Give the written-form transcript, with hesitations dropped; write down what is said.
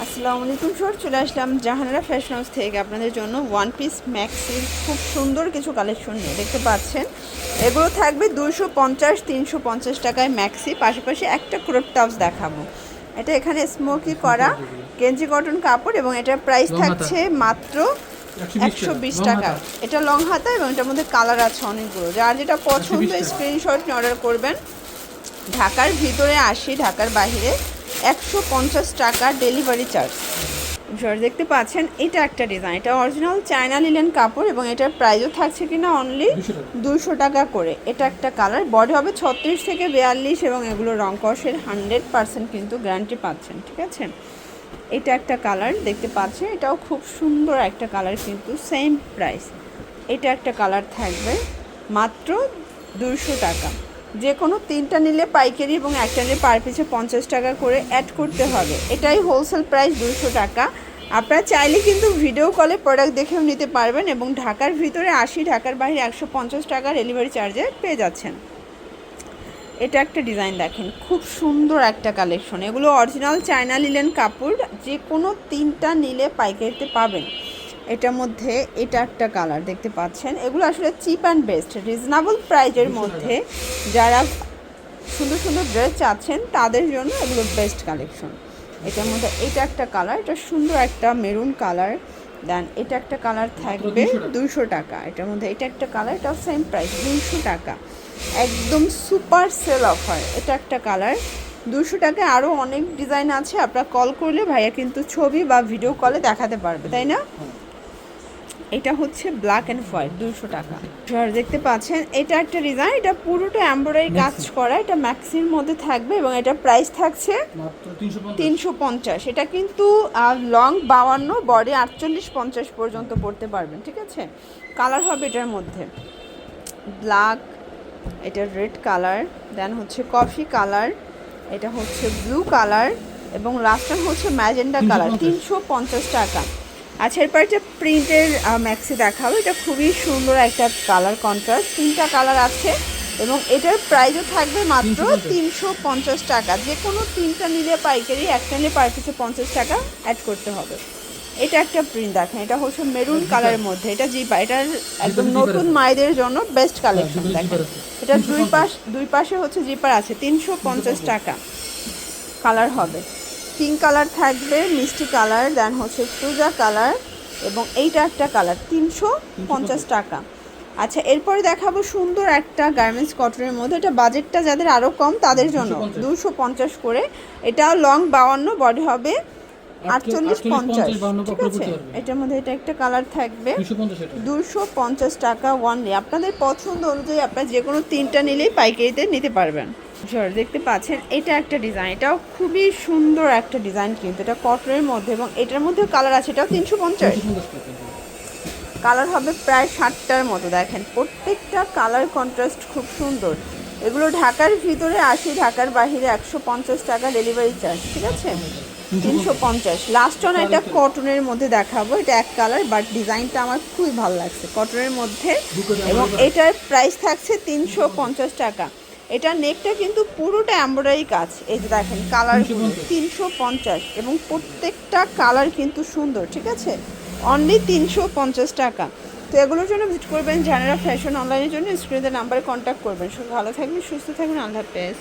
আসসালামু আলাইকুম স্যার, চলে আসলাম জাহানারা ফ্যাশন হাউস থেকে আপনাদের জন্য ওয়ান পিস ম্যাক্সির খুব সুন্দর কিছু কালেকশন নিয়ে। দেখতে পাচ্ছেন এগুলো থাকবে 250-350 টাকায় ম্যাক্সি, পাশাপাশি একটা ক্রপ টপস দেখাবো। এটা এখানে স্মোকি করা গেঞ্জি কটন কাপড় এবং এটার প্রাইস থাকছে মাত্র 120 টাকা। এটা লং হাতা এবং এটার মধ্যে কালার আছে অনেকগুলো। যার যেটা পছন্দ স্ক্রিনশট নিয়ে অর্ডার করবেন। ঢাকার ভিতরে 80, ঢাকার বাইরে 150 টাকা ডেলিভারি চার্জ। দেখতে পাচ্ছেন এটা একটা ডিজাইন, এটা অরিজিনাল চায়না লিলেন কাপড় এবং এটার প্রাইসও থাকছে কিনা অনলি 200 টাকা করে। এটা একটা কালার, বডি হবে 36 থেকে 42 এবং এগুলো রং কষের 100% কিন্তু গ্যারান্টি পাচ্ছেন, ঠিক আছে। এটা একটা কালার দেখতে পাচ্ছেন, এটাও খুব সুন্দর একটা কালার, কিন্তু সেম প্রাইস। এটা একটা কালার থাকবে মাত্র 200 টাকা। যে কোনো তিনটা নিলে পাইকারি এবং একটা নিলে পার পিছে 50 টাকা করে অ্যাড করতে হবে। এটাই হোলসেল প্রাইস 200 টাকা। আপনারা চাইলে কিন্তু ভিডিও কলে প্রোডাক্ট দেখেও নিতে পারবেন এবং ঢাকার ভিতরে 80, ঢাকার বাইরে 150 টাকা ডেলিভারি চার্জে পেয়ে যাচ্ছেন। এটা একটা ডিজাইন দেখেন, খুব সুন্দর একটা কালেকশন। এগুলো অরিজিনাল চায়না লিলেন কাপড়, যে কোনো তিনটা নিলে পাইকারিতে পাবেন। এটার মধ্যে এটা একটা কালার দেখতে পাচ্ছেন। এগুলো আসলে চিপ অ্যান্ড বেস্ট, রিজনেবল প্রাইজের মধ্যে যারা সুন্দর সুন্দর ড্রেস চাচ্ছেন তাদের জন্য এগুলো বেস্ট কালেকশন। এটার মধ্যে এটা একটা কালার, এটা সুন্দর একটা মেরুন কালার। দেন এটা একটা কালার থাকবে 200 টাকা। এটার মধ্যে এটা একটা কালার, এটাও সেম প্রাইস 200 টাকা, একদম সুপার সেল অফার। এটা একটা কালার 200 টাকায়। আরও অনেক ডিজাইন আছে, আপনারা কল করলে ভাইয়া কিন্তু ছবি বা ভিডিও কলে দেখাতে পারবে, তাই না। এটা হচ্ছে ব্ল্যাক অ্যান্ড হোয়াইট 200 টাকা। দেখতে পাচ্ছেন এটা একটা ডিজাইন, এটা পুরোটা এমব্রয়ডারি কাজ করা, এটা ম্যাক্সির মধ্যে থাকবে এবং এটা প্রাইস থাকছে 350। এটা কিন্তু লং 52, বডি 48-50 পর্যন্ত পড়তে পারবেন, ঠিক আছে। কালার হবে এটার মধ্যে ব্ল্যাক, এটা রেড কালার, দেন হচ্ছে কফি কালার, এটা হচ্ছে ব্লু কালার এবং লাস্ট হচ্ছে ম্যাজেন্ডা কালার। 350 টাকা। আচ্ছা, এরপর একটা প্রিন্টের ম্যাক্সি দেখাবো। এটা খুবই সুন্দর একটা কালার কন্ট্রাস্ট, তিনটা কালার আছে এবং এটার প্রাইসও থাকবে মাত্র 350 টাকা। যে কোনো তিনটা নিলে পাইকারি, একটা নিলে পার পিছে 50 টাকা অ্যাড করতে হবে। এটা একটা প্রিন্ট দেখেন, এটা হচ্ছে মেরুন কালারের মধ্যে, এটা জিপা, এটার একদম নতুন মায়েদের জন্য বেস্ট কালেকশন দেখেন। এটা দুই পাশে হচ্ছে জিপার আছে, 350 টাকা। কালার হবে পিঙ্ক কালার থাকবে, মিষ্টি কালার, দেন হচ্ছে ফ্রুজা কালার এবং এইটা একটা কালার 350 টাকা। আচ্ছা, এরপরে দেখাবো সুন্দর একটা গার্মেন্টস কটনের মধ্যে। এটা বাজেটটা যাদের আরও কম তাদের জন্য 250 করে। এটাও লং 52, বডি হবে 48-50, ঠিক আছে। এটার মধ্যে এটা একটা কালার থাকবে 250 টাকা ওয়ানলি। আপনাদের পছন্দ অনুযায়ী আপনারা যে কোনো তিনটা নিলেই পাইকারিতে নিতে পারবেন। দেখতে পাচ্ছেন এটা একটা ডিজাইন, এটাও খুবই সুন্দর একটা ডিজাইন, কিন্তু এটা কটনের মধ্যে এবং এটার মধ্যেও কালার আছে। এটাও 350, কালার হবে প্রায় 60টার মতো। দেখেন প্রত্যেকটা কালার কন্ট্রাস্ট খুব সুন্দর। এগুলো ঢাকার ভিতরে 80, ঢাকার বাইরে 150 টাকা ডেলিভারি চার্জ, ঠিক আছে। 350। লাস্ট অন এটা কটনের মধ্যে দেখাবো। এটা এক কালার, বাট ডিজাইনটা আমার খুবই ভালো লাগছে কটনের মধ্যে এবং এটার প্রাইস থাকছে 350 টাকা। এটা নেকটা কিন্তু পুরোটা এমব্রয়ডারি কাজ, এই যে দেখেন কালার 350 এবং প্রত্যেকটা কালার কিন্তু সুন্দর, ঠিক আছে। অনলি 350 টাকা। তো এগুলোর জন্য ভিজিট করবেন জাহানারা ফ্যাশন অনলাইনের জন্য স্ক্রিনের নাম্বারে কন্ট্যাক্ট করবেন। ভালো থাকবেন, সুস্থ থাকবেন, আল্লাহ হাফেজ।